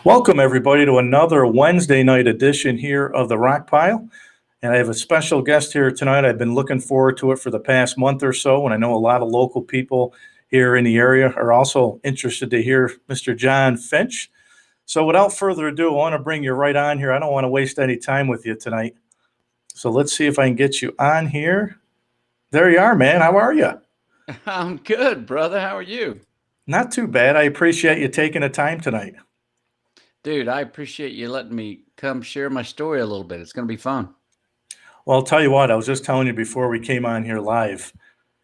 Welcome, everybody, to another Wednesday night edition here of the Rock Pile. And I have a special guest here tonight. I've been looking forward to it for the past month or so, and I know a lot of local people here in the area are also interested to hear Mr. John Finch. So, without further ado, I want to bring you right on here. I don't want to waste any time with you tonight. So, let's see if I can get you on here. There you are, man. How are you? I'm good, brother. How are you? Not too bad. I appreciate you taking the time tonight. Dude, I appreciate you letting me come share my story a little bit. It's going to be fun. Well, I'll tell you what, I was just telling you before we came on here live.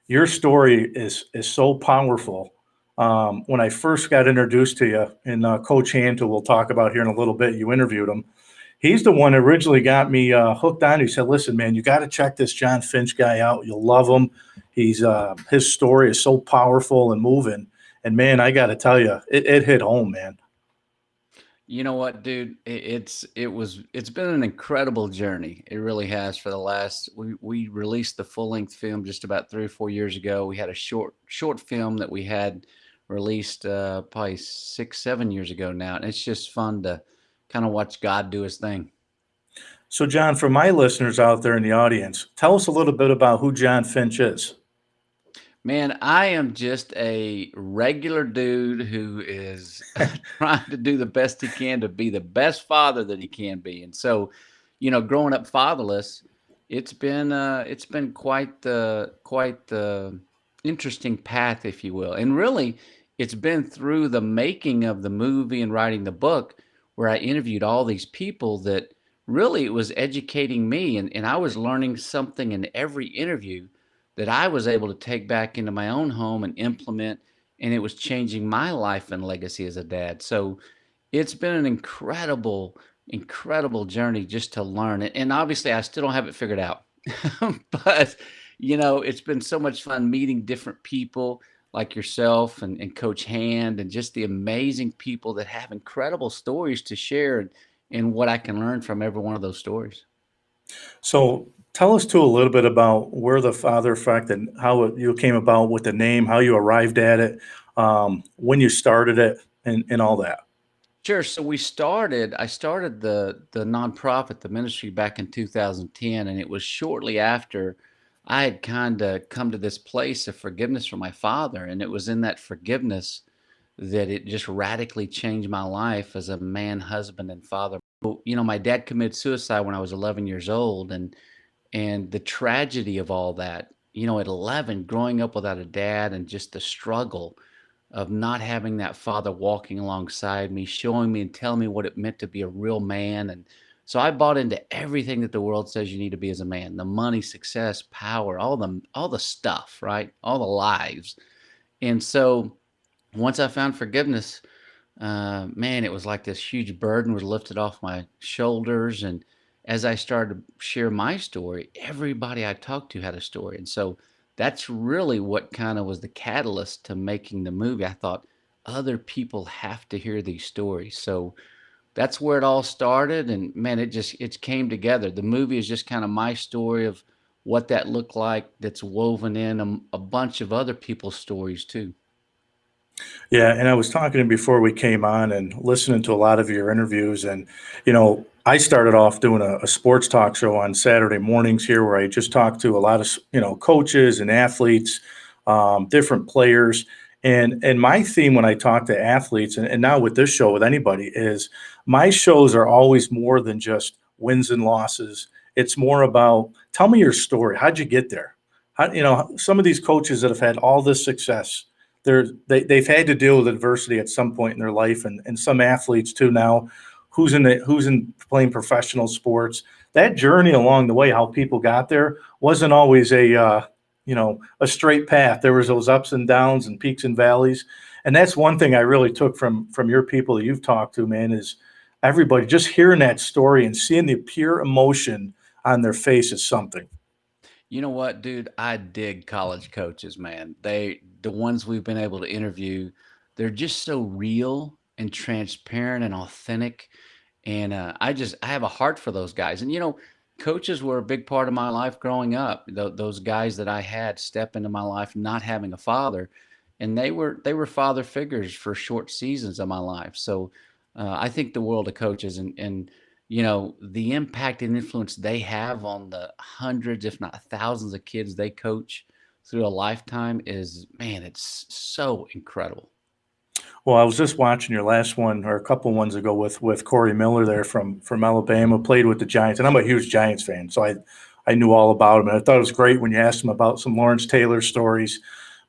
Your story is so powerful. When I first got introduced to you, and Coach Hand, who we'll talk about here in a little bit, you interviewed him. He's the one that originally got me hooked on. He said, "Listen, man, you got to check this John Finch guy out. You'll love him. He's his story is so powerful and moving. And man, I got to tell you, it hit home, man." You know what, dude? It's been an incredible journey. It really has. For the last we released the full length film just about 3 or 4 years ago. We had a short film that we had released probably 6 7 years ago now, and it's just fun to kind of watch God do His thing. So, John, for my listeners out there in the audience, tell us a little bit about who John Finch is. Man, I am just a regular dude who is trying to do the best he can to be the best father that he can be. And so, growing up fatherless, it's been quite the interesting path, if you will. And really, it's been through the making of the movie and writing the book where I interviewed all these people that really it was educating me, and I was learning something in every interview that I was able to take back into my own home and implement, and it was changing my life and legacy as a dad. So it's been an incredible journey just to learn it. And obviously, I still don't have it figured out, but it's been so much fun meeting different people like yourself and Coach Hand and just the amazing people that have incredible stories to share and what I can learn from every one of those stories. So tell us too a little bit about where the Father Effect and how you came about with the name, how you arrived at it, when you started it, and all that. Sure. So I started the nonprofit, the ministry back in 2010, and it was shortly after I had kind of come to this place of forgiveness from my father, and it was in that forgiveness that it just radically changed my life as a man, husband, and father. My dad committed suicide when I was 11 years old, and the tragedy of all that, at 11, growing up without a dad and just the struggle of not having that father walking alongside me, showing me and telling me what it meant to be a real man. And so I bought into everything that the world says you need to be as a man: the money, success, power, all the stuff, right? All the lies. And so once I found forgiveness, man, it was like this huge burden was lifted off my shoulders. And as I started to share my story, everybody I talked to had a story. And so that's really what kind of was the catalyst to making the movie. I thought other people have to hear these stories. So that's where it all started. And man, it came together. The movie is just kind of my story of what that looked like, that's woven in a bunch of other people's stories too. Yeah, and I was talking to him before we came on and listening to a lot of your interviews. And, I started off doing a sports talk show on Saturday mornings here where I just talked to a lot of, coaches and athletes, different players. And my theme when I talk to athletes, and now with this show with anybody, is my shows are always more than just wins and losses. It's more about tell me your story. How'd you get there? Some of these coaches that have had all this success, they've had to deal with adversity at some point in their life, and some athletes too now, who's in playing professional sports. That journey along the way, how people got there, wasn't always a straight path. There was those ups and downs and peaks and valleys, and that's one thing I really took from your people that you've talked to, man, is everybody just hearing that story and seeing the pure emotion on their face is something. You know what, dude? I dig college coaches, man. The ones we've been able to interview, they're just so real and transparent and authentic. And I have a heart for those guys. And coaches were a big part of my life growing up. Those guys that I had step into my life, not having a father, and they were father figures for short seasons of my life. So I think the world of coaches and you know the impact and influence they have on the hundreds, if not thousands, of kids they coach through a lifetime is, man, it's so incredible. Well, I was just watching your last one or a couple ones ago with Corey Miller there from Alabama, played with the Giants, and I'm a huge Giants fan, so I knew all about him, and I thought it was great when you asked him about some Lawrence Taylor stories.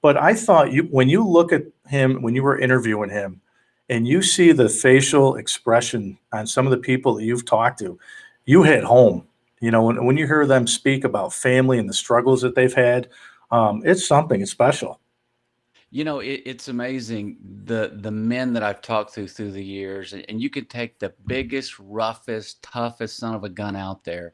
But I thought you when you look at him when you were interviewing him, and you see the facial expression on some of the people that you've talked to, you hit home. You know, when you hear them speak about family and the struggles that they've had, it's something. It's special. You know, it's amazing the men that I've talked to through the years, and you can take the biggest, roughest, toughest son of a gun out there,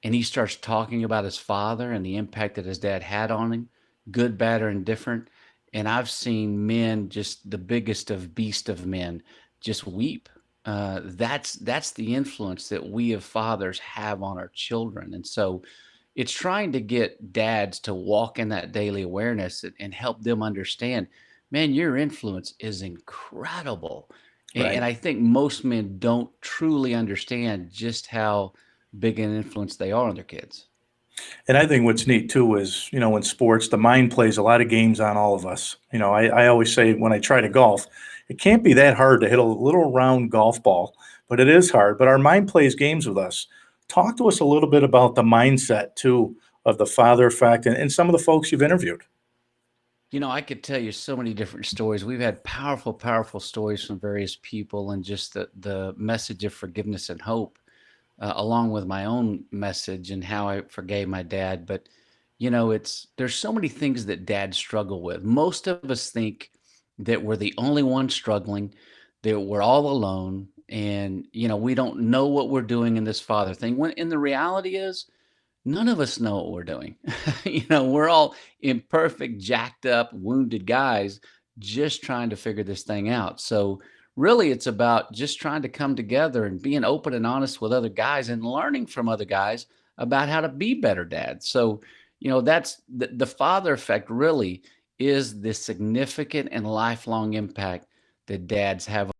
and he starts talking about his father and the impact that his dad had on him, good, bad, or indifferent. And I've seen men, just the biggest of beast of men, just weep. That's the influence that we as fathers have on our children, and so it's trying to get dads to walk in that daily awareness and help them understand, man, your influence is incredible. And Right. I think most men don't truly understand just how big an influence they are on their kids. And I think what's neat too is, in sports, the mind plays a lot of games on all of us. I always say when I try to golf, it can't be that hard to hit a little round golf ball, but it is hard. But our mind plays games with us. Talk to us a little bit about the mindset too of the father effect and some of the folks you've interviewed. You know, I could tell you so many different stories. We've had powerful, powerful stories from various people, and just the message of forgiveness and hope, along with my own message and how I forgave my dad. But you know, there's so many things that dads struggle with. Most of us think that we're the only ones struggling, that we're all alone, and you know, we don't know what we're doing in this father thing. When in the reality is, none of us know what we're doing. You know, we're all imperfect, jacked up, wounded guys just trying to figure this thing out. So, really, it's about just trying to come together and being open and honest with other guys and learning from other guys about how to be better dads. So, you know, that's the father effect really is the significant and lifelong impact that dads have.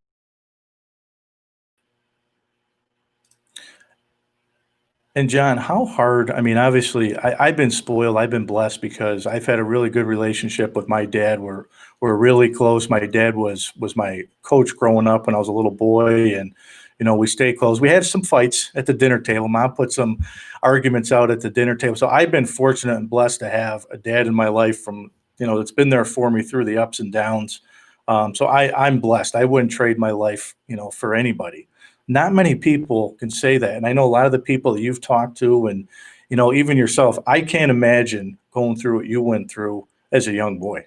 And John, how hard? I mean, obviously, I've been spoiled. I've been blessed because I've had a really good relationship with my dad. We're really close. My dad was my coach growing up when I was a little boy, and we stayed close. We had some fights at the dinner table. Mom put some arguments out at the dinner table. So I've been fortunate and blessed to have a dad in my life from that's been there for me through the ups and downs. So I'm blessed. I wouldn't trade my life for anybody. Not many people can say that. And I know a lot of the people that you've talked to and, even yourself, I can't imagine going through what you went through as a young boy.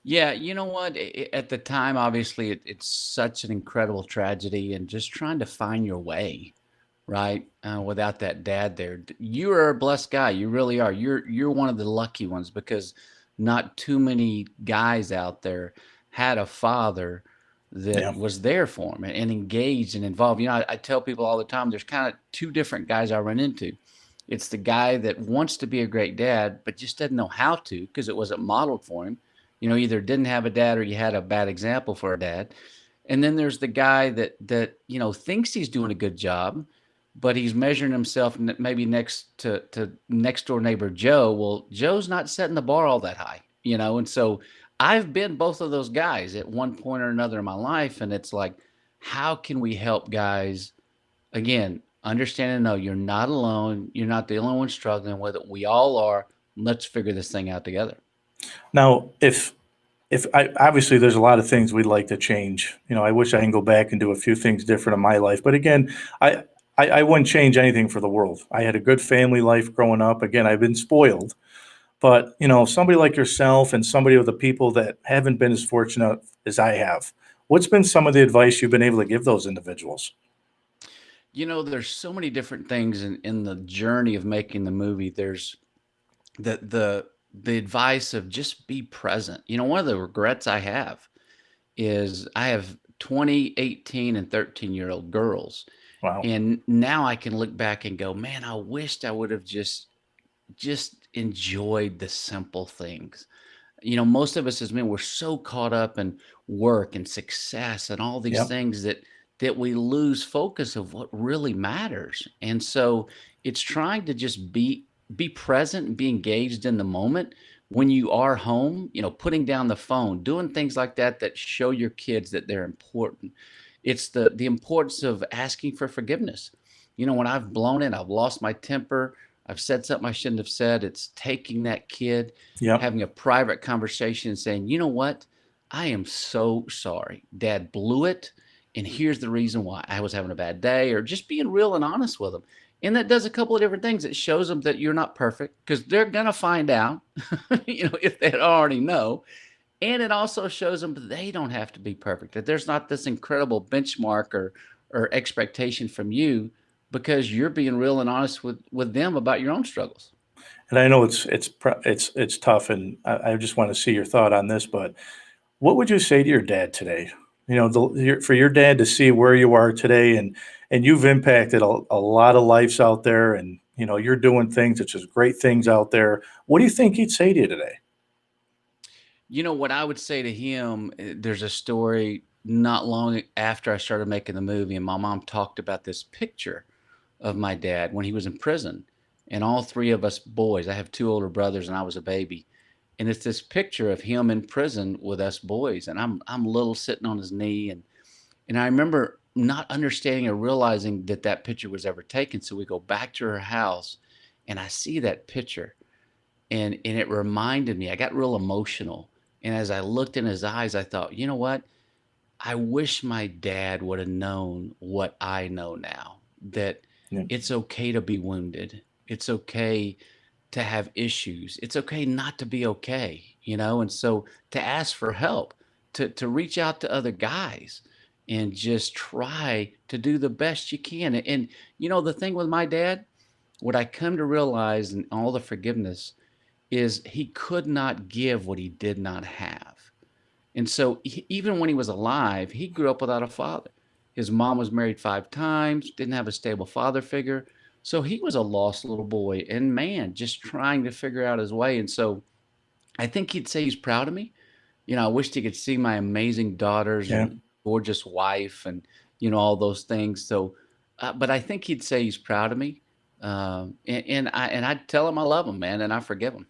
Yeah, you know what? At the time, obviously, it's such an incredible tragedy, and just trying to find your way, right? Without that dad there, you are a blessed guy. You really are. You're one of the lucky ones because not too many guys out there had a father that Yeah. was there for him and engaged and involved. You know, I tell people all the time, there's kind of two different guys I run into. It's the guy that wants to be a great dad, but just doesn't know how to because it wasn't modeled for him. You know, either didn't have a dad or you had a bad example for a dad. And then there's the guy that you know thinks he's doing a good job, but he's measuring himself maybe next to next door neighbor Joe. Well, Joe's not setting the bar all that high, you know. And so I've been both of those guys at one point or another in my life, and it's like, how can we help guys again understand and know you're not alone, you're not the only one struggling with it. We all are. Let's figure this thing out together. Now, if I obviously there's a lot of things we'd like to change. I wish I can go back and do a few things different in my life. But again, I wouldn't change anything for the world. I had a good family life growing up. Again, I've been spoiled. But somebody like yourself and somebody with the people that haven't been as fortunate as I have, what's been some of the advice you've been able to give those individuals? You know, there's so many different things in the journey of making the movie. There's the advice of just be present. You know, one of the regrets I have is I have 20, 18, and 13-year-old girls. Wow. And now I can look back and go, man, I wished I would have just enjoyed the simple things. Most of us as men, we're so caught up in work and success and all these Yep. things that we lose focus of what really matters. And so it's trying to just be present and be engaged in the moment when you are home, putting down the phone, doing things like that that show your kids that they're important. It's the importance of asking for forgiveness. When I've blown it, I've lost my temper, I've said something I shouldn't have said, it's taking that kid, Yep. having a private conversation and saying, you know what? I am so sorry. Dad blew it. And here's the reason why. I was having a bad day, or just being real and honest with them. And that does a couple of different things. It shows them that you're not perfect because they're going to find out, if they already know. And it also shows them that they don't have to be perfect, that there's not this incredible benchmark or expectation from you because you're being real and honest with them about your own struggles. And I know it's tough, and I just want to see your thought on this. But what would you say to your dad today? For your dad to see where you are today, and you've impacted a lot of lives out there, and you're doing things, it's just great things out there. What do you think he'd say to you today? What I would say to him, there's a story not long after I started making the movie, and my mom talked about this picture of my dad when he was in prison. And all three of us boys, I have two older brothers and I was a baby. And it's this picture of him in prison with us boys. And I'm little sitting on his knee. And I remember not understanding or realizing that that picture was ever taken. So we go back to her house and I see that picture and it reminded me, I got real emotional. And as I looked in his eyes, I thought, you know what? I wish my dad would have known what I know now, that Yeah. it's okay to be wounded. It's okay to have issues. It's okay not to be okay, And so to ask for help, to reach out to other guys and just try to do the best you can. And the thing with my dad, what I come to realize in all the forgiveness is he could not give what he did not have. And so even when he was alive, he grew up without a father. His mom was married 5 times, didn't have a stable father figure. So he was a lost little boy and man, just trying to figure out his way. And so I think he'd say he's proud of me. I wished he could see my amazing daughters Yeah. and gorgeous wife and, all those things. So, but I think he'd say he's proud of me. And I'd tell him I love him, man, and I forgive him.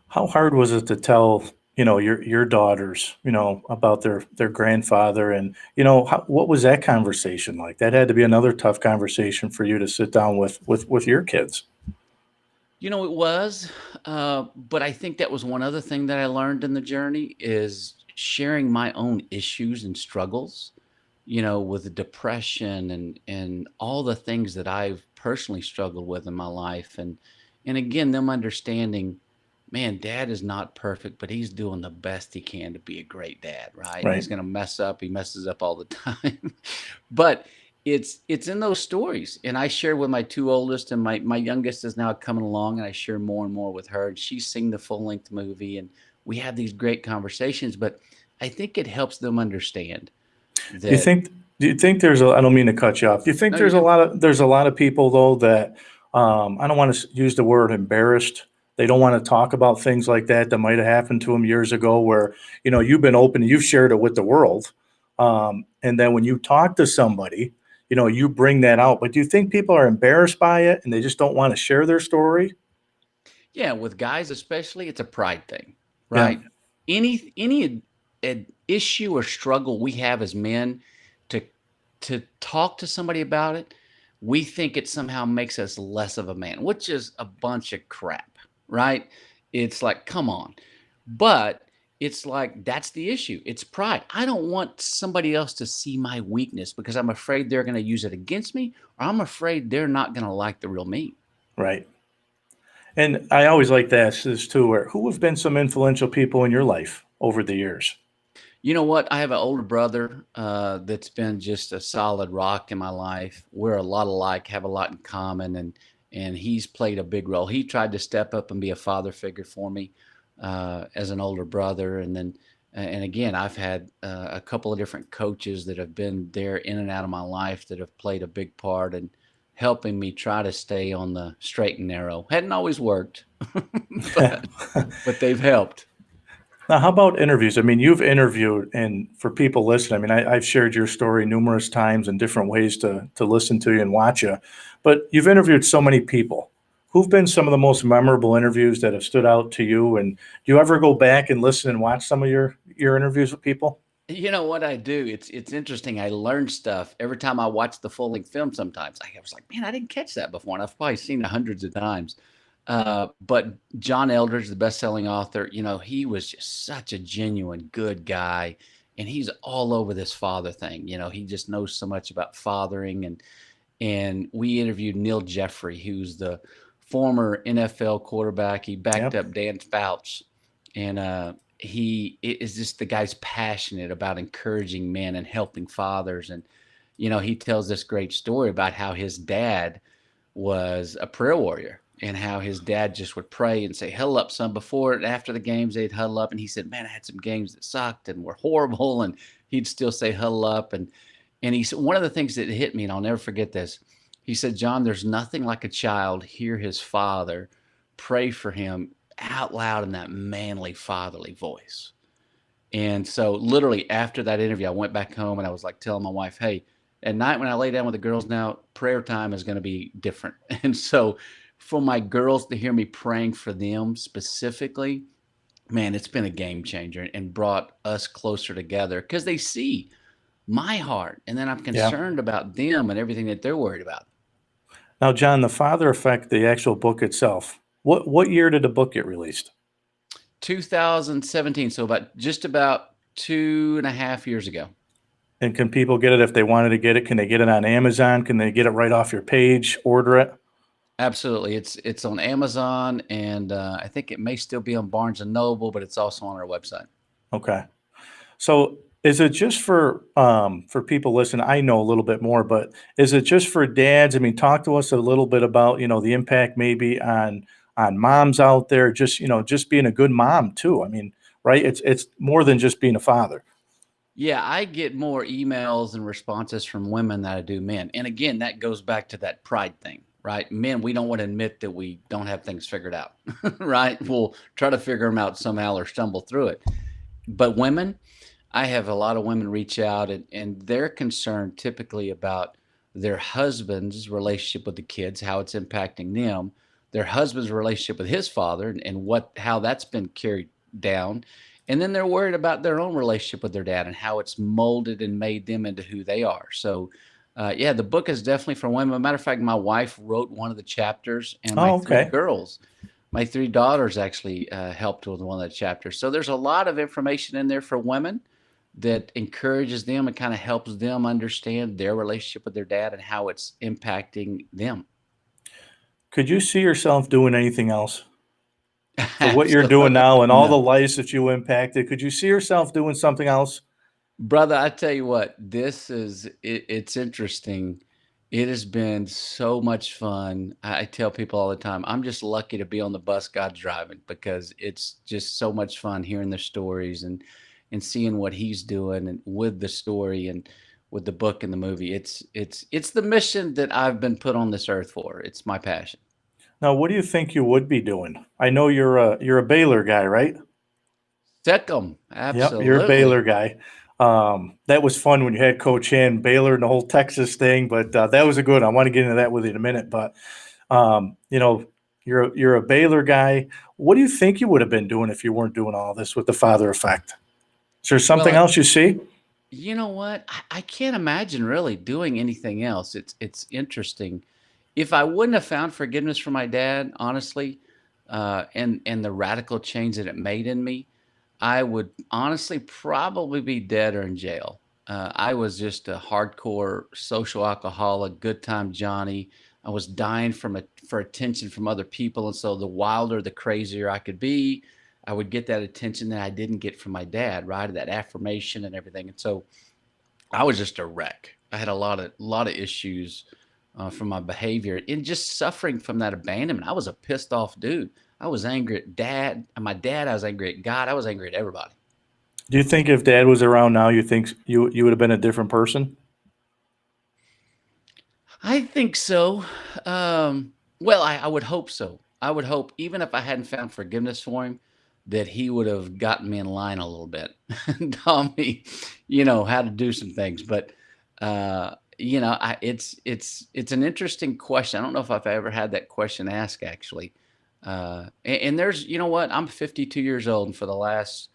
How hard was it to tell, your daughters, about their grandfather, and what was that conversation like? That had to be another tough conversation for you to sit down with your kids. It was, but I think that was one other thing that I learned in the journey is sharing my own issues and struggles, with the depression and all the things that I've personally struggled with in my life. And again, them understanding, man, dad is not perfect, but he's doing the best he can to be a great dad, right? And Right. he's gonna mess up. He messes up all the time. But it's in those stories. And I share with my two oldest, and my youngest is now coming along, and I share more and more with her. And she's seen the full-length movie, and we have these great conversations. But I think it helps them understand Do you that. think do you think there's a I don't mean to cut you off. Do you think No, you're good. there's a lot of people though that I don't want to use the word embarrassed. They don't want to talk about things like that might have happened to them years ago where, you've been open, you've shared it with the world. And then when you talk to somebody, you bring that out. But do you think people are embarrassed by it and they just don't want to share their story? Yeah, with guys especially, it's a pride thing, Yeah. right? Any issue or struggle we have as men to talk to somebody about it, we think it somehow makes us less of a man, which is a bunch of crap, right? It's like, come on. But it's like that's the issue. It's pride. I don't want somebody else to see my weakness because I'm afraid they're going to use it against me, or I'm afraid they're not going to like the real me. Right. And I always like to ask this too, where who have been some influential people in your life over the years? You know what? I have an older brother that's been just a solid rock in my life. We're a lot alike, have a lot in common, and he's played a big role. He tried to step up and be a father figure for me as an older brother, and again, I've had a couple of different coaches that have been there in and out of my life that have played a big part in helping me try to stay on the straight and narrow. Hadn't always worked, but they've helped. Now, how about interviews? I mean, you've interviewed, and for people listening, I mean, I've shared your story numerous times in different ways to listen to you and watch you, but you've interviewed so many people. Who've been some of the most memorable interviews that have stood out to you? And do you ever go back and listen and watch some of your interviews with people? You know what I do? It's interesting. I learn stuff every time I watch the full length film. Sometimes I was like, man, I didn't catch that before, and I've probably seen it hundreds of times. But John Eldredge, the best-selling author, he was just such a genuine good guy, and he's all over this father thing. He just knows so much about fathering, and we interviewed Neil Jeffrey, who's the former NFL quarterback. He backed Yep. up Dan Fouts, and he is just the guy's passionate about encouraging men and helping fathers. And he tells this great story about how his dad was a prayer warrior and how his dad just would pray and say, huddle up, son. Before and after the games, they'd huddle up. And he said, man, I had some games that sucked and were horrible. And he'd still say, huddle up. And he said, one of the things that hit me, and I'll never forget this, he said, John, there's nothing like a child hear his father pray for him out loud in that manly, fatherly voice. And so, literally, after that interview, I went back home and I was like telling my wife, hey, at night when I lay down with the girls now, prayer time is going to be different. And so, for my girls to hear me praying for them specifically, man, it's been a game changer and brought us closer together because they see my heart. And then I'm Yeah. concerned about them and everything that they're worried about. Now, John, the Father Effect, the actual book itself. What year did the book get released? 2017, so just about 2.5 years ago. And can people get it if they wanted to get it? Can they get it on Amazon? Can they get it right off your page? Order it? Absolutely. It's on Amazon, and I think it may still be on Barnes and Noble, but it's also on our website. Okay. So is it just for people listening? I know a little bit more, but is it just for dads? I mean, talk to us a little bit about, the impact maybe on moms out there, just, just being a good mom too. I mean, right? It's more than just being a father. Yeah, I get more emails and responses from women than I do men. And again, that goes back to that pride thing, right? Men, we don't want to admit that we don't have things figured out, right? We'll try to figure them out somehow or stumble through it. But women, I have a lot of women reach out, and they're concerned typically about their husband's relationship with the kids, how it's impacting them, their husband's relationship with his father, and how that's been carried down. And then they're worried about their own relationship with their dad and how it's molded and made them into who they are. So, yeah, the book is definitely for women. As a matter of fact, my wife wrote one of the chapters, and Oh, okay. my three daughters actually helped with one of the chapters. So there's a lot of information in there for women that encourages them and kind of helps them understand their relationship with their dad and how it's impacting them. Could you see yourself doing anything else for what you're doing Absolutely now and all the no. lives that you impacted? Could you see yourself doing something else? Brother, I tell you what, it's interesting. It has been so much fun. I tell people all the time, I'm just lucky to be on the bus God's driving because it's just so much fun hearing their stories and seeing what he's doing and with the story and with the book and the movie. It's the mission that I've been put on this earth for. It's my passion. Now, what do you think you would be doing? I know you're a Baylor guy, right? Second, Yep, you're a absolutely. Baylor guy. That was fun when you had Coach Han, Baylor, and the whole Texas thing. But that was a good one. I want to get into that with you in a minute. But um, you know, you're a Baylor guy. What do you think you would have been doing if you weren't doing all this with the father effect? Is there something Well, else you see? you know what? I can't imagine really doing anything else. It's interesting. If I wouldn't have found forgiveness from my dad, honestly, and the radical change that it made in me, I would honestly probably be dead or in jail. I was just a hardcore social alcoholic, good time Johnny. I was dying for attention from other people, and so the wilder, the crazier I could be, I would get that attention that I didn't get from my dad, right? That affirmation and everything. And so I was just a wreck. I had a lot of issues from my behavior and just suffering from that abandonment. I was a pissed off dude. I was angry at dad, and my dad. I was angry at God. I was angry at everybody. Do you think if Dad was around now, you think you would have been a different person? I think so. Well, I would hope so. I would hope, even if I hadn't found forgiveness for him, that he would have gotten me in line a little bit and taught me, how to do some things. But it's an interesting question. I don't know if I've ever had that question asked actually. And there's, you know what? I'm 52 years old, and for the last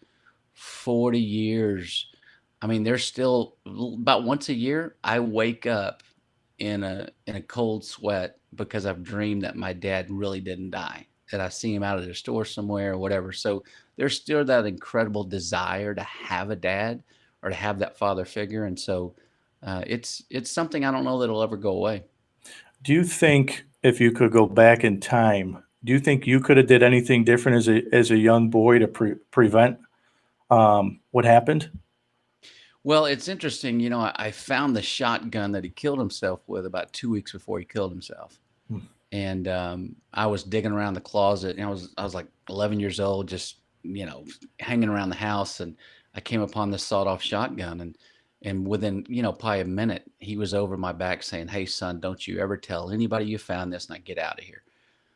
40 years, I mean, there's still about once a year I wake up in a cold sweat because I've dreamed that my dad really didn't die, that I see him out at the store somewhere or whatever. So there's still that incredible desire to have a dad or to have that father figure, and so it's something I don't know that'll ever go away. Do you think if you could go back in time, do you think you could have did anything different as a young boy to prevent what happened? Well, it's interesting. I found the shotgun that he killed himself with about 2 weeks before he killed himself. Hmm. And I was digging around the closet, and I was like 11 years old, just hanging around the house, and I came upon this sawed-off shotgun, and within probably a minute, he was over my back saying, "Hey, son, don't you ever tell anybody you found this, now get out of here."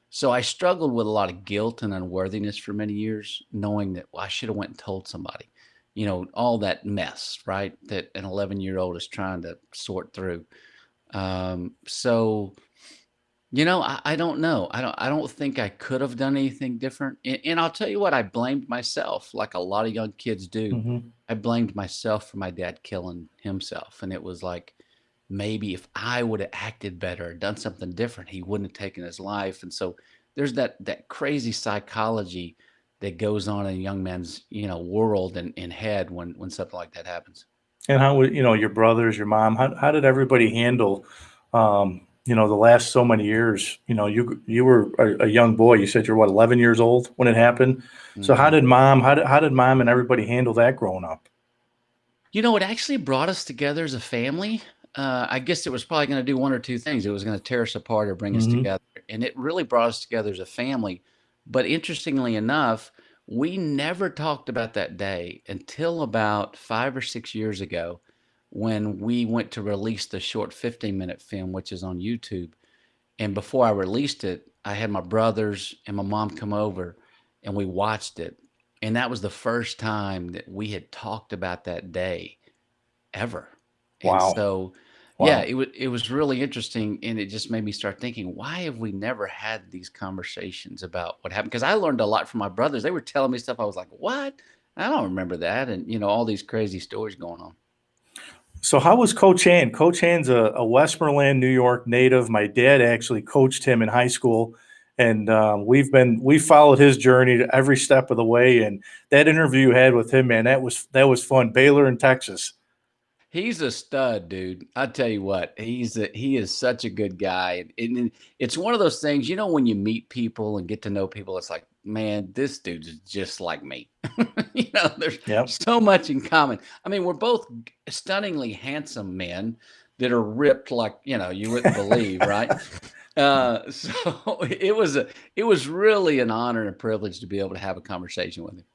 So I struggled with a lot of guilt and unworthiness for many years, knowing that, well, I should have went and told somebody, all that mess, right? That an 11-year-old is trying to sort through. So I don't know. I don't think I could have done anything different. And I'll tell you what, I blamed myself like a lot of young kids do. Hmm. I blamed myself for my dad killing himself. And it was like, maybe if I would have acted better or done something different, he wouldn't have taken his life. And so there's that crazy psychology that goes on in a young man's, world and head when something like that happens. And how would your brothers, your mom? How did everybody handle the last so many years? You were a young boy. You said you're what, 11 years old when it happened. So Mhm. how did mom and everybody handle that growing up? It actually brought us together as a family. I guess it was probably going to do one or two things. It was going to tear us apart or bring us Hmm. together. And it really brought us together as a family. But interestingly enough, we never talked about that day until about 5 or 6 years ago when we went to release the short 15-minute film, which is on YouTube. And before I released it, I had my brothers and my mom come over and we watched it. And that was the first time that we had talked about that day ever. And Wow, so, yeah, wow. it was really interesting, and it just made me start thinking, why have we never had these conversations about what happened? Because I learned a lot from my brothers. They were telling me stuff I was like, what? I don't remember that, and all these crazy stories going on. So how was Coach Han? Coach Han's a Westmoreland, New York native. My dad actually coached him in high school, and we followed his journey to every step of the way. And that interview you had with him, man, that was fun. Baylor in Texas. He's a stud, dude. I tell you what, he is such a good guy, and it's one of those things. When you meet people and get to know people, it's like, man, this dude is just like me. There's Yep. so much in common. I mean, we're both stunningly handsome men that are ripped like you wouldn't believe, right? So it was really an honor and a privilege to be able to have a conversation with him.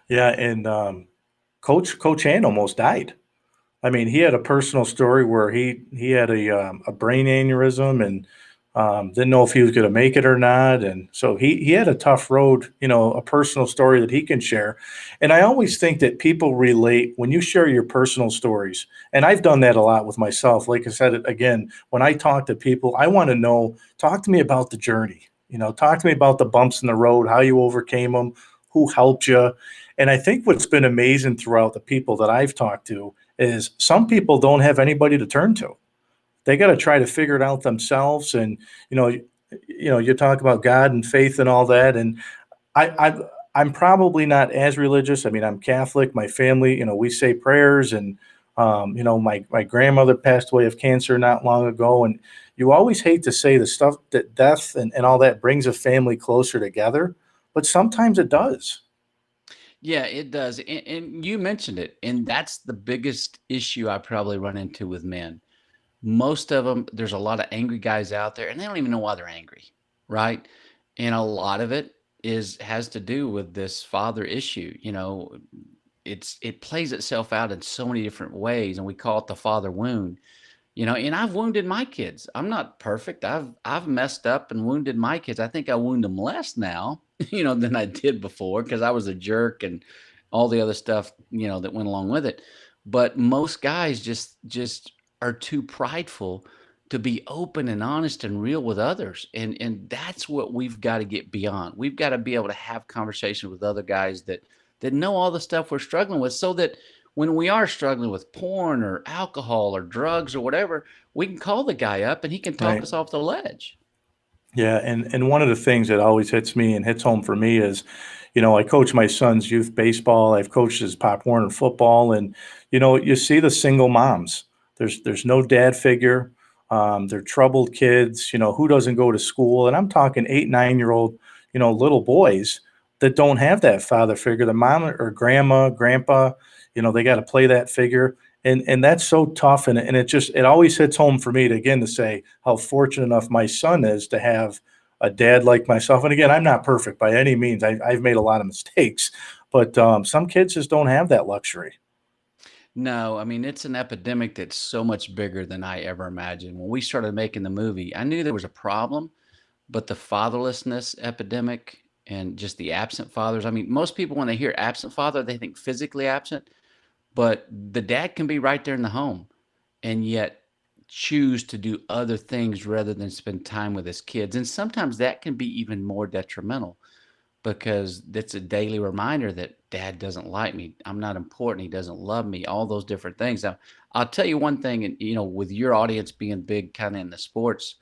Yeah, and Coach Han almost died. I mean, he had a personal story where he had a brain aneurysm and didn't know if he was going to make it or not, and so he had a tough road. A personal story that he can share. And I always think that people relate when you share your personal stories, and I've done that a lot with myself. Like I said, again, when I talk to people, I want to know. Talk to me about the journey. Talk to me about the bumps in the road, how you overcame them, who helped you. And I think what's been amazing throughout the people that I've talked to is some people don't have anybody to turn to. They got to try to figure it out themselves. And you know, you talk about God and faith and all that. And I'm probably not as religious. I mean, I'm Catholic. My family, we say prayers, and my grandmother passed away of cancer not long ago. And you always hate to say the stuff that death and all that brings a family closer together, but sometimes it does. Yeah, it does. And you mentioned it. And that's the biggest issue I probably run into with men. Most of them, there's a lot of angry guys out there, and they don't even know why they're angry, right? And a lot of it has to do with this father issue. It plays itself out in so many different ways, and we call it the father wound. And I've wounded my kids. I'm not perfect. I've messed up and wounded my kids. I think I wound them less now, than I did before because I was a jerk and all the other stuff, that went along with it. But most guys just are too prideful to be open and honest and real with others. And that's what we've got to get beyond. We've got to be able to have conversations with other guys that know all the stuff we're struggling with so that when we are struggling with porn or alcohol or drugs or whatever, we can call the guy up and he can talk Right. us off the ledge. Yeah, and one of the things that always hits me and hits home for me is, I coach my son's youth baseball. I've coached his Pop Warner football, and you see the single moms. There's no dad figure. They're troubled kids. Who doesn't go to school? And I'm talking 8, 9 year old, little boys that don't have that father figure. The mom or grandma, grandpa, they got to play that figure, and that's so tough, and it always hits home for me to say how fortunate enough my son is to have a dad like myself. And again, I'm not perfect by any means. I've made a lot of mistakes, but some kids just don't have that luxury. No, I mean, it's an epidemic that's so much bigger than I ever imagined. When we started making the movie, I knew there was a problem, but the fatherlessness epidemic and just the absent fathers. I mean, most people, when they hear absent father, they think physically absent, but the dad can be right there in the home and yet choose to do other things rather than spend time with his kids. And sometimes that can be even more detrimental because that's a daily reminder that dad doesn't like me. I'm not important. He doesn't love me, all those different things. Now, I'll tell you one thing, and with your audience being big kind of in the sports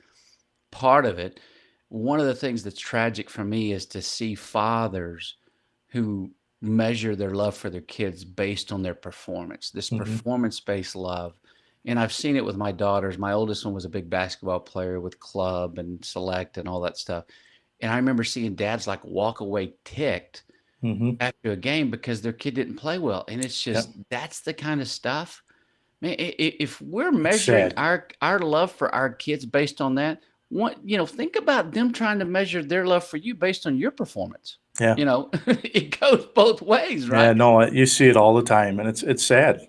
part of it, one of the things that's tragic for me is to see fathers who measure their love for their kids based on their performance, this Hmm. performance based love. And I've seen it with my daughters. My oldest one was a big basketball player with club and select and all that stuff. And I remember seeing dads like walk away ticked Hmm. after a game because their kid didn't play well. And it's Yep. just, that's the kind of stuff. Man, if we're It's measuring sad. our love for our kids based on that, think about them trying to measure their love for you based on your performance. Yeah. It goes both ways, Yeah. right? No, you see it all the time, and it's sad.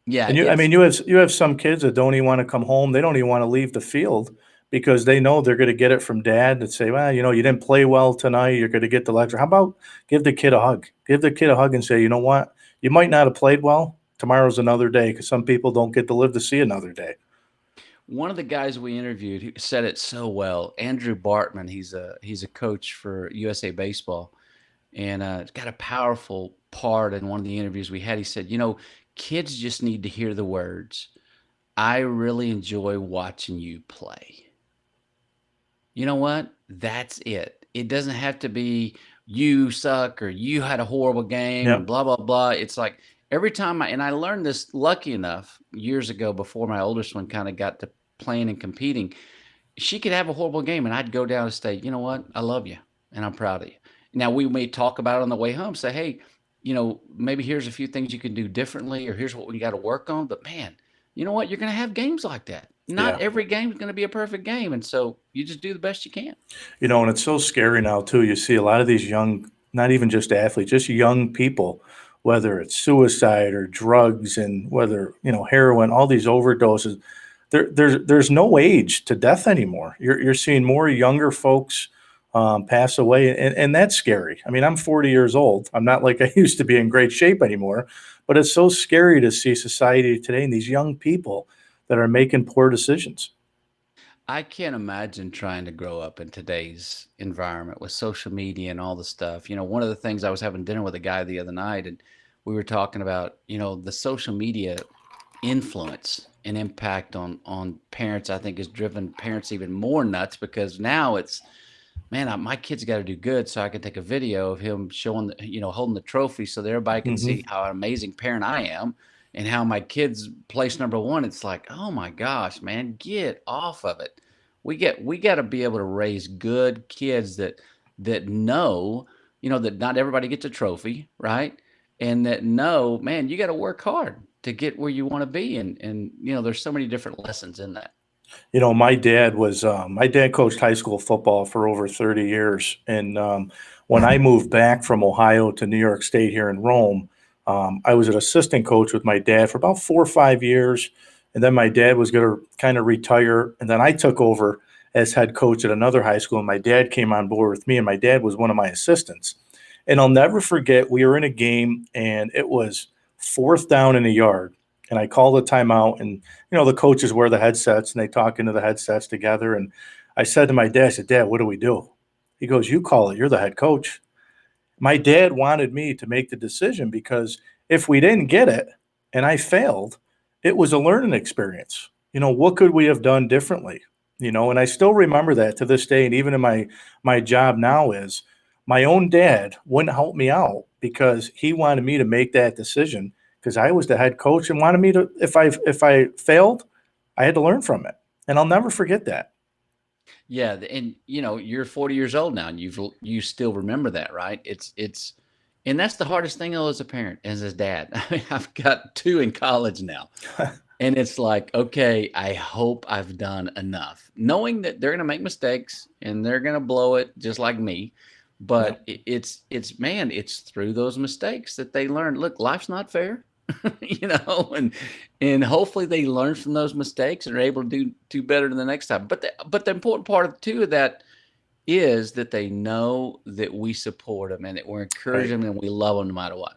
Yeah, And I it's mean, you have some kids that don't even want to come home. They don't even want to leave the field because they know they're going to get it from dad that say, well, you didn't play well tonight. You're going to get the lecture. How about give the kid a hug? Give the kid a hug and say, you know what? You might not have played well. Tomorrow's another day because some people don't get to live to see another day. one of the guys we interviewed who said it so well. Andrew Bartman, he's a coach for USA Baseball, and got a powerful part in one of the interviews we had. He said, kids just need to hear the words, "I really enjoy watching you play." You know what? That's it. It doesn't have to be you suck or you had a horrible game and Yep. blah blah blah. It's like every time I learned this lucky enough years ago before my oldest one kind of got to playing and competing. She could have a horrible game and I'd go down and say, "You know what? I love you and I'm proud of you." Now we may talk about it on the way home, say, "Hey, maybe here's a few things you can do differently or here's what we got to work on." But man, you know what? You're going to have games like that. Not Yeah. every game is going to be a perfect game, and so you just do the best you can. And it's so scary now too. You see a lot of these young, not even just athletes, just young people, whether it's suicide or drugs and whether, heroin, all these overdoses. There's no age to death anymore. You're seeing more younger folks pass away, and that's scary. I mean, I'm 40 years old. I'm not like I used to be in great shape anymore, but it's so scary to see society today and these young people that are making poor decisions. I can't imagine trying to grow up in today's environment with social media and all the stuff. One of the things I was having dinner with a guy the other night, and we were talking about, the social media influence and impact on parents. I think has driven parents even more nuts because now it's, man, my kid's got to do good so I can take a video of him showing, holding the trophy so that everybody can see Hmm. how an amazing parent I am and how my kid's place number one. It's like, oh my gosh, man, get off of it. We got to be able to raise good kids that know, that not everybody gets a trophy, right? And that know, man, you got to work hard to get where you want to be. And there's so many different lessons in that. My dad coached high school football for over 30 years. And when I moved back from Ohio to New York State here in Rome, I was an assistant coach with my dad for about 4 or 5 years. And then my dad was going to kind of retire. And then I took over as head coach at another high school. And my dad came on board with me, and my dad was one of my assistants. And I'll never forget, we were in a game and it was fourth down in the yard. And I called a timeout, and the coaches wear the headsets and they talk into the headsets together. And I said to my dad, I said, Dad, what do we do? He goes, you call it. You're the head coach. My dad wanted me to make the decision because if we didn't get it and I failed, it was a learning experience. What could we have done differently? And I still remember that to this day. And even in my job now is my own dad wouldn't help me out because he wanted me to make that decision because I was the head coach and wanted me to, if I failed, I had to learn from it. And I'll never forget that. Yeah, and you're 40 years old now, and you still remember that, right? And that's the hardest thing though as a parent, as a dad. I mean, I've got two in college now, and it's like, okay, I hope I've done enough, knowing that they're going to make mistakes and they're going to blow it just like me. Yeah, But it's man, it's through those mistakes that they learn. Look, life's not fair, and hopefully they learn from those mistakes and are able to do better the next time. But the important part of too of that is that they know that we support them and that we're right. encouraging them and we love them no matter what.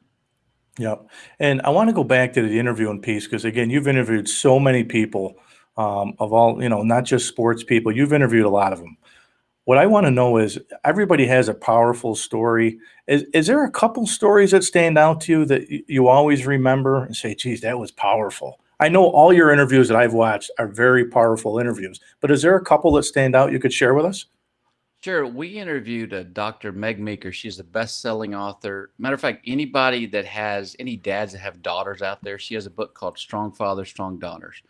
Yep. And I want to go back to the interviewing piece because, again, you've interviewed so many people of all, not just sports people. You've interviewed a lot of them. What I want to know is everybody has a powerful story. Is there a couple stories that stand out to you that you always remember and say, geez, that was powerful? I know all your interviews that I've watched are very powerful interviews, but is there a couple that stand out you could share with us? Sure. We interviewed a Dr. Meg Meeker. She's a best-selling author. Matter of fact, anybody that has any dads that have daughters out there, she has a book called Strong Fathers, Strong Daughters.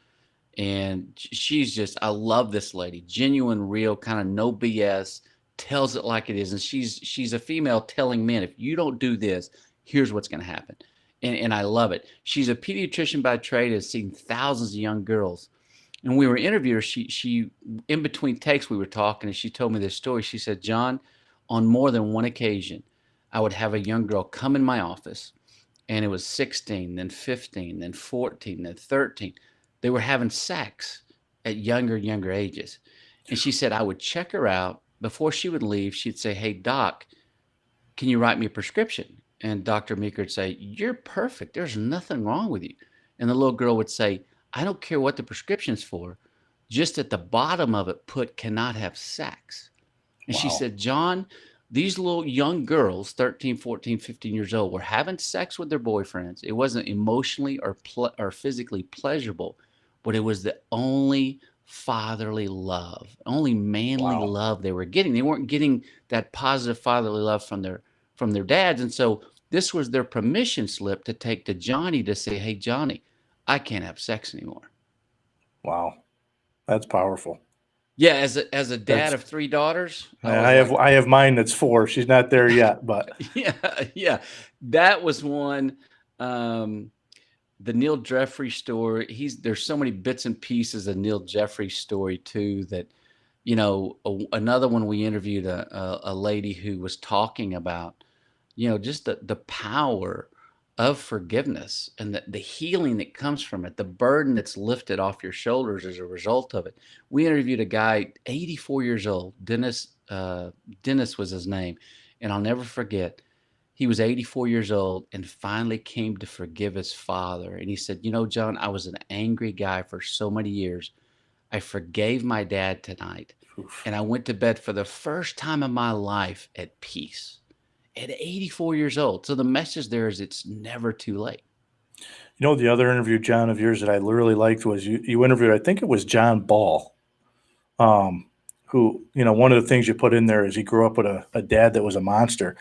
And she's just, I love this lady, genuine, real, kind of no BS, tells it like it is. And she's a female telling men, if you don't do this, here's what's going to happen. And I love it. She's a pediatrician by trade, has seen thousands of young girls. And we were interviewing her. She in between takes we were talking, and she told me this story. She said, John, on more than one occasion, I would have a young girl come in my office, and it was 16, then 15, then 14, then 13. They were having sex at younger ages. And she said, I would check her out. Before she would leave, she'd say, hey, doc, can you write me a prescription? And Dr. Meeker would say, you're perfect. There's nothing wrong with you. And the little girl would say, I don't care what the prescription's for. Just at the bottom of it, put cannot have sex. And she Wow. said, John, these little young girls, 13, 14, 15 years old, were having sex with their boyfriends. It wasn't emotionally or physically pleasurable, but it was the only fatherly love, only manly Wow. love they were getting. They weren't getting that positive fatherly love from their dads. And so this was their permission slip to take to Johnny to say, hey, Johnny, I can't have sex anymore. Wow. That's powerful. Yeah, as a dad That's of three daughters, I I was have like, I have mine that's four. She's not there yet, but yeah, yeah. That was one. Um, the Neil Jeffrey story. There's so many bits and pieces of Neil Jeffrey's story too that, another one we interviewed a lady who was talking about, just the power of forgiveness and the healing that comes from it, the burden that's lifted off your shoulders as a result of it. We interviewed a guy, 84 years old, Dennis was his name. And I'll never forget, he was 84 years old and finally came to forgive his father. And he said, John, I was an angry guy for so many years. I forgave my dad tonight. oof. And I went to bed for the first time in my life at peace at 84 years old. So the message there is it's never too late. The other interview, John, of yours that I really liked was you interviewed, I think it was John Ball, um, who, one of the things you put in there is he grew up with a dad that was a monster.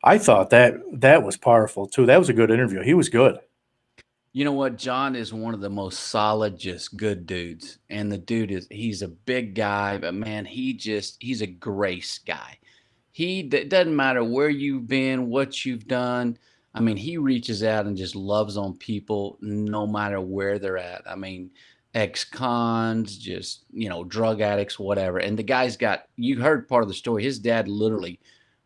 I thought that was powerful too. That was a good interview. He was good. You know what? John is one of the most solid, just good dudes. And the dude he's a big guy, but man, he's a grace guy. It doesn't matter where you've been, what you've done. I mean, he reaches out and just loves on people no matter where they're at. I mean, ex-cons, just, drug addicts, whatever. And the guy's you heard part of the story. His dad literally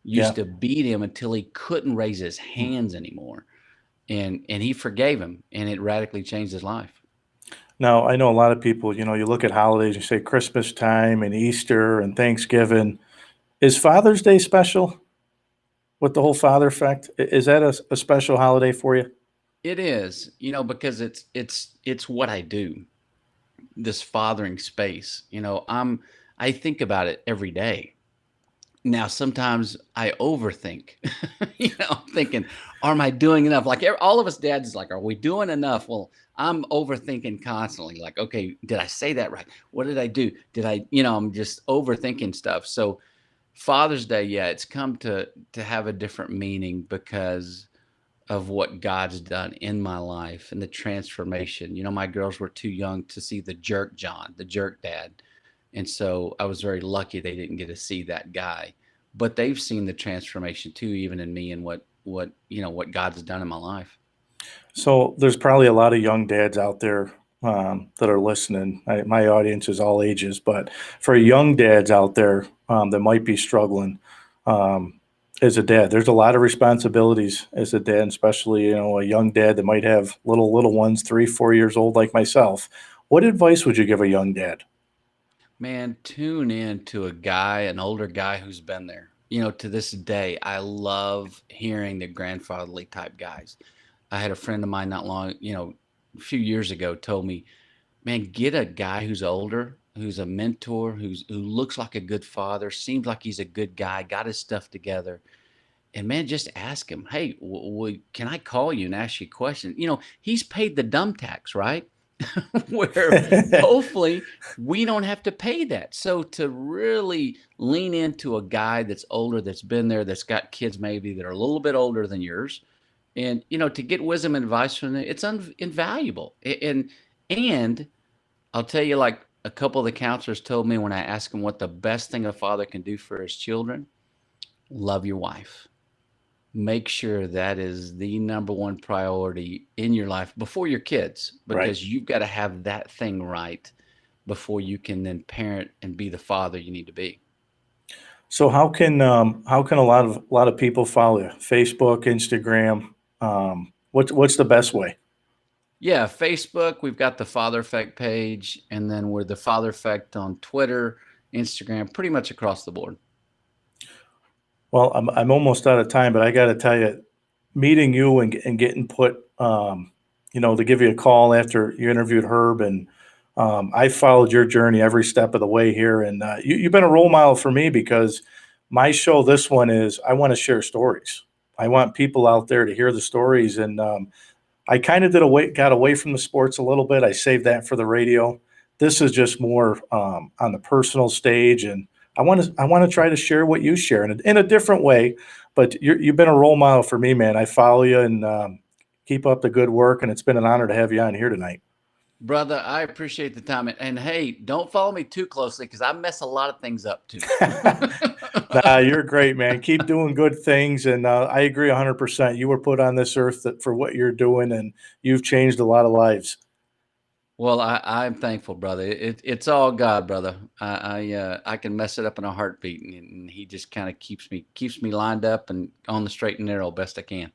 used Yeah. to beat him until he couldn't raise his hands anymore. And he forgave him, and it radically changed his life. Now, I know a lot of people, you look at holidays, you say Christmas time and Easter and Thanksgiving. Is Father's Day special with the whole father effect? Is that a special holiday for you? It is, because it's what I do, this fathering space. I think about it every day. Now, sometimes I overthink. I'm thinking, am I doing enough? Like all of us dads is like, are we doing enough? Well, I'm overthinking constantly. Like, okay, did I say that right? What did I do? Did I, I'm just overthinking stuff. So Father's Day, yeah, it's come to have a different meaning because of what God's done in my life and the transformation. My girls were too young to see the jerk John, the jerk dad. And so I was very lucky they didn't get to see that guy. But they've seen the transformation too, even in me and what God's done in my life. So there's probably a lot of young dads out there that are listening. My audience is all ages, but for young dads out there that might be struggling as a dad, there's a lot of responsibilities as a dad, especially a young dad that might have little ones, 3, 4 years old, like myself. What advice would you give a young dad? Man, tune in to a guy, an older guy who's been there. To this day, I love hearing the grandfatherly type guys. I had a friend of mine not long, a few years ago told me, man, get a guy who's older, who's a mentor, who looks like a good father, seems like he's a good guy, got his stuff together. And man, just ask him, hey, can I call you and ask you a question? He's paid the dumb tax, right? Where hopefully we don't have to pay that. So to really lean into a guy that's older, that's been there, that's got kids maybe that are a little bit older than yours, and to get wisdom and advice from them, it's invaluable. And I'll tell you, like a couple of the counselors told me when I asked them what the best thing a father can do for his children, love your wife. Make sure that is the number one priority in your life before your kids, Right. because you've got to have that thing right before you can then parent and be the father you need to be. So how can a lot of people follow you? Facebook, Instagram. What's the best way? Yeah, Facebook, we've got the Father Effect page, and then we're the Father Effect on Twitter, Instagram, pretty much across the board. Well, I'm almost out of time, but I got to tell you, meeting you and getting put, to give you a call after you interviewed Herb, and I followed your journey every step of the way here, and you've been a role model for me because my show, this one is, I want to share stories. I want people out there to hear the stories, and I kind of got away from the sports a little bit. I saved that for the radio. This is just more on the personal stage, and I want to try to share what you share in a different way. But you've been a role model for me, man. I follow you and keep up the good work, and it's been an honor to have you on here tonight. Brother, I appreciate the time. And hey, don't follow me too closely because I mess a lot of things up too. Nah, you're great, man. Keep doing good things, and I agree 100%. You were put on this earth for what you're doing, and you've changed a lot of lives. Well, I'm thankful, brother. It's all God, brother. I can mess it up in a heartbeat, and He just kind of keeps me lined up and on the straight and narrow best I can.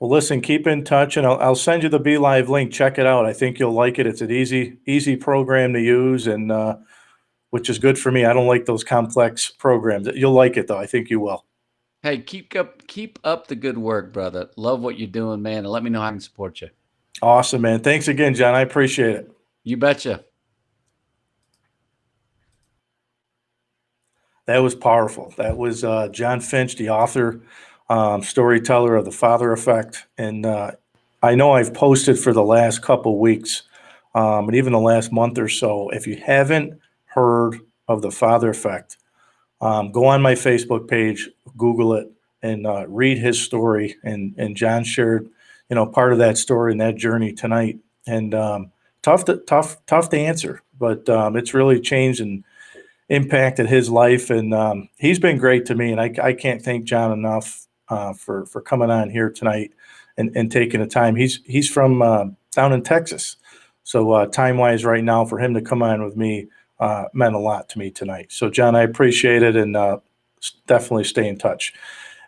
Well, listen, keep in touch, and I'll send you the Be Live link. Check it out. I think you'll like it. It's an easy program to use, and which is good for me. I don't like those complex programs. You'll like it though. I think you will. Hey, keep up the good work, brother. Love what you're doing, man, and let me know how I can support you. Awesome, man. Thanks again, John. I appreciate it. You betcha. That was powerful. That was John Finch, the author, storyteller of The Father Effect. And I know I've posted for the last couple weeks and even the last month or so. If you haven't heard of The Father Effect, go on my Facebook page, Google it, and read his story. And John shared, part of that story and that journey tonight. And tough to answer, but it's really changed and impacted his life, and he's been great to me. And I can't thank John enough for coming on here tonight and taking the time. He's from down in Texas, so time wise, right now, for him to come on with me meant a lot to me tonight. So, John, I appreciate it, and definitely stay in touch.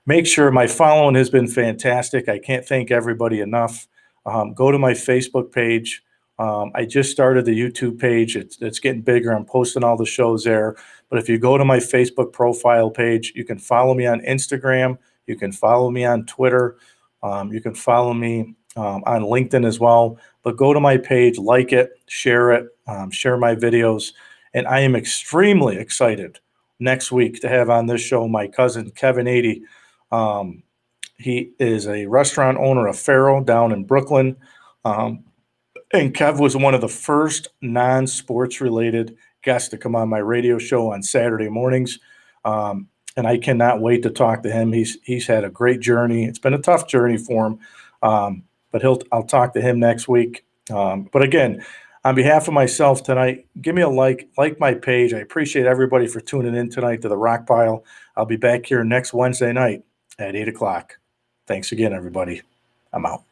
Make sure my following has been fantastic. I can't thank everybody enough. Go to my Facebook page. I just started the YouTube page. It's getting bigger. I'm posting all the shows there. But if you go to my Facebook profile page, you can follow me on Instagram. You can follow me on Twitter. You can follow me on LinkedIn as well. But go to my page, like it, share my videos. And I am extremely excited next week to have on this show my cousin Kevin 80. Um, he is a restaurant owner of Faro down in Brooklyn. Um, and Kev was one of the first non-sports related guests to come on my radio show on Saturday mornings. Um, and I cannot wait to talk to him. He's had a great journey. It's been a tough journey for him. But I'll talk to him next week. But again, on behalf of myself tonight, give me a like my page. I appreciate everybody for tuning in tonight to the Rock Pile. I'll be back here next Wednesday night at 8 o'clock. Thanks again, everybody. I'm out.